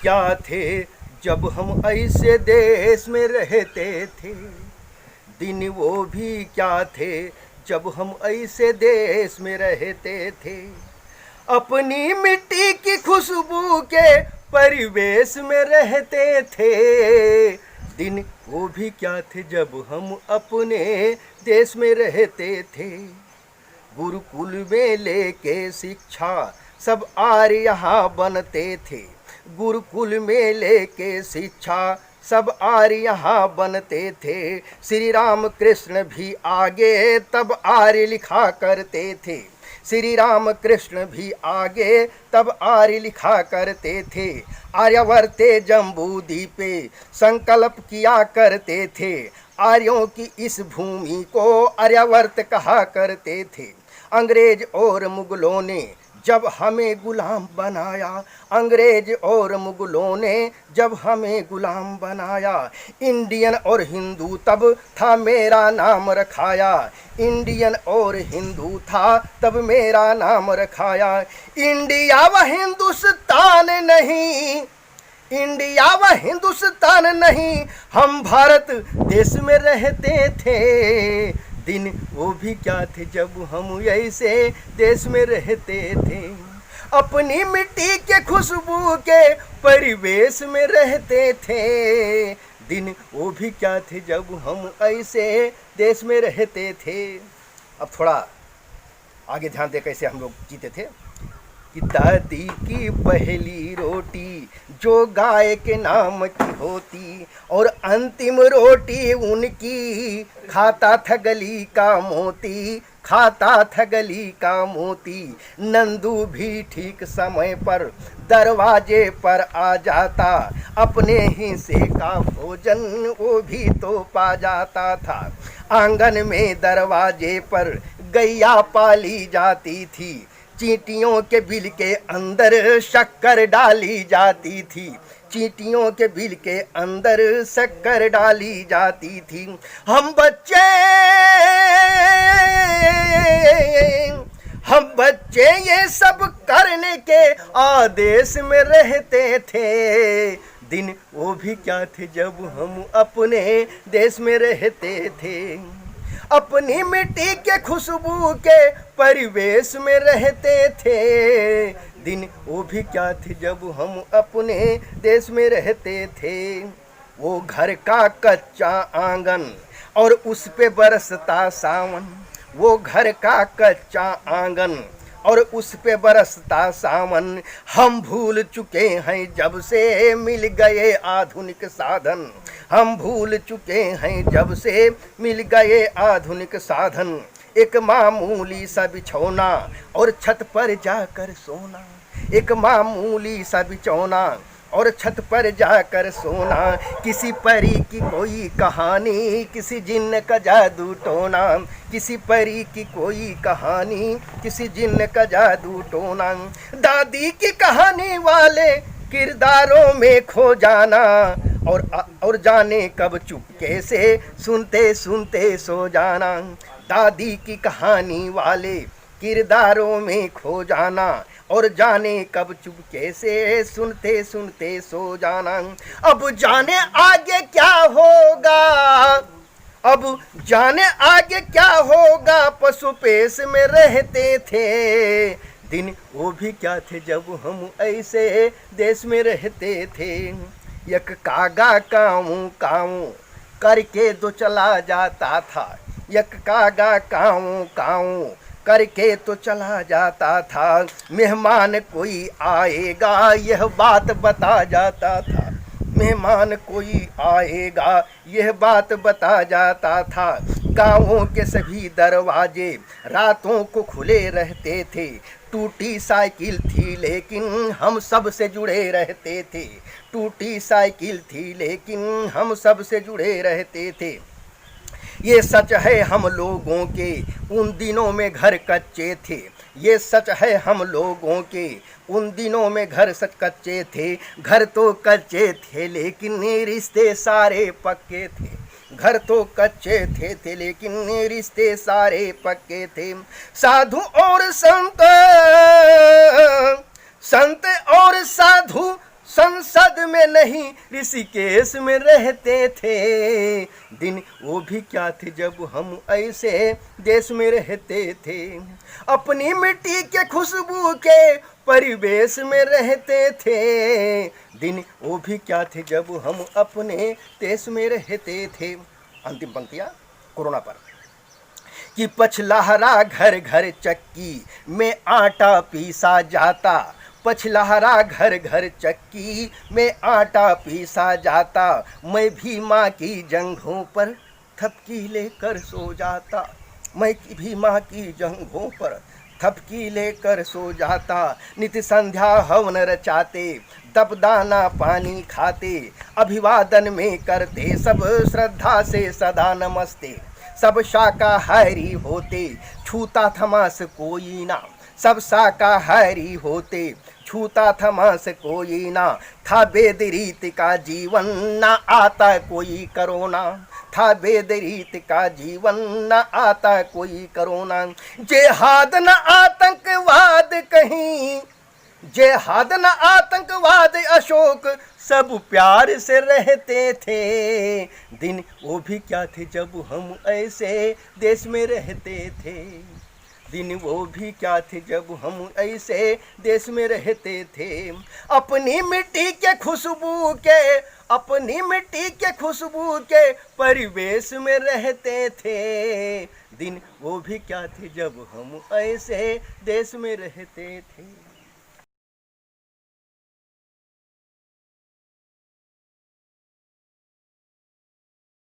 क्या थे जब हम ऐसे देश में रहते थे, दिन वो भी क्या थे जब हम ऐसे देश में रहते थे। अपनी मिट्टी की खुशबू के परिवेश में रहते थे, दिन वो भी क्या थे जब हम अपने देश में रहते थे। गुरुकुल में लेके शिक्षा सब आर्य यहाँ बनते थे, गुरुकुल में लेके शिक्षा सब आर्य यहाँ बनते थे। श्री राम कृष्ण भी आगे तब आर्य लिखा करते थे, श्री राम कृष्ण भी आगे तब आर्य लिखा करते थे। आर्यवर्ते जम्बू द्वीपे संकल्प किया करते थे, आर्यों की इस भूमि को आर्यावर्त कहा करते थे। अंग्रेज और मुगलों ने जब हमें गुलाम बनाया, अंग्रेज और मुगलों ने जब हमें गुलाम बनाया, इंडियन और हिंदू तब था मेरा नाम रखाया, इंडियन और हिंदू था तब मेरा नाम रखाया। इंडिया व हिंदुस्तान नहीं, इंडिया व हिंदुस्तान नहीं, हम भारत देश में रहते थे, दिन वो भी क्या थे जब हम ऐसे देश में रहते थे। अपनी मिट्टी के खुशबू के परिवेश में रहते थे, दिन वो भी क्या थे जब हम ऐसे देश में रहते थे। अब थोड़ा आगे ध्यान दे कैसे हम लोग जीते थे। कि दादी की पहली रोटी जो गाय के नाम की होती, और अंतिम रोटी उनकी खाता था गली का मोती, खाता था गली का मोती। नंदू भी ठीक समय पर दरवाजे पर आ जाता, अपने हिस्से का भोजन वो भी तो पा जाता था। आंगन में दरवाजे पर गैया पाली जाती थी, चींटियों के बिल के अंदर शक्कर डाली जाती थी, चींटियों के बिल के अंदर शक्कर डाली जाती थी। हम बच्चे ये सब करने के आदेश में रहते थे, दिन वो भी क्या थे जब हम अपने देश में रहते थे। अपनी मिट्टी के खुशबू के परिवेश में रहते थे, दिन वो भी क्या थे जब हम अपने देश में रहते थे। वो घर का कच्चा आंगन और उस पे बरसता सावन, वो घर का कच्चा आंगन और उस पे बरसता सावन। हम भूल चुके हैं जब से मिल गए आधुनिक साधन, हम भूल चुके हैं जब से मिल गए आधुनिक साधन। एक मामूली सा बिछौना और छत पर जाकर सोना, एक मामूली सा बिछौना और छत पर जाकर सोना। किसी परी की कोई कहानी, किसी जिन्न का जादू टोना, किसी परी की कोई कहानी, किसी जिन्न का जादू टोना। दादी की कहानी वाले किरदारों में खो जाना, और जाने कब चुपके से सुनते सुनते सो जाना। दादी की कहानी वाले किरदारों में खो जाना, और जाने कब चुपके से सुनते सुनते सो जाना। अब जाने आगे क्या होगा, अब जाने आगे क्या होगा, पशु पेश में रहते थे, दिन वो भी क्या थे जब हम ऐसे देश में रहते थे। एक कागा काऊं काऊं करके तो चला जाता था, एक कागा काऊं काऊं करके तो चला जाता था। मेहमान कोई आएगा यह बात बता जाता था, मेहमान कोई आएगा यह बात बता जाता था। गाँवों के सभी दरवाजे रातों को खुले रहते थे, टूटी साइकिल थी लेकिन हम सब से जुड़े रहते थे, टूटी साइकिल थी लेकिन हम सब से जुड़े रहते थे। ये सच है हम लोगों के उन दिनों में घर कच्चे थे, ये सच है हम लोगों के उन दिनों में घर सच कच्चे थे। घर तो कच्चे थे लेकिन रिश्ते सारे पक्के थे, घर तो कच्चे थे लेकिन रिश्ते सारे पक्के थे। साधु और संत, संत और साधु संसद में नहीं ऋषिकेश में रहते थे। दिन वो भी क्या थे जब हम ऐसे देश में रहते थे। अपनी मिट्टी के खुशबू के परिवेश में रहते थे। दिन वो भी क्या थे जब हम अपने देश में रहते थे। अंतिम पंक्तियाँ कोरोना पर कि पछलहरा घर घर चक्की में आटा पीसा जाता। पछलहरा घर घर चक्की में आटा पीसा जाता। मैं भी माँ की जंघों पर थपकी लेकर सो जाता। मैं भी माँ की जंघों पर थपकी लेकर सो जाता। नित्य संध्या हवन रचाते, दबदाना पानी खाते। अभिवादन में करते सब श्रद्धा से सदा नमस्ते। सब शाकाहारी होते, छूता था मांस कोई ना। सब शाकाहारी होते, छूता था मांस कोई ना। था वेद रीत का जीवन, ना आता कोई करोना। था वेद रीत का जीवन, न आता कोई करोना। जेहाद न आतंकवाद कहीं, जेहाद न आतंकवाद अशोक सब प्यार से रहते थे। दिन वो भी क्या थे जब हम ऐसे देश में रहते थे। दिन वो भी क्या थे जब हम ऐसे देश में रहते थे। अपनी मिट्टी के खुशबू के, अपनी मिट्टी के खुशबू के परिवेश में रहते थे। दिन वो भी क्या थे जब हम ऐसे देश में रहते थे।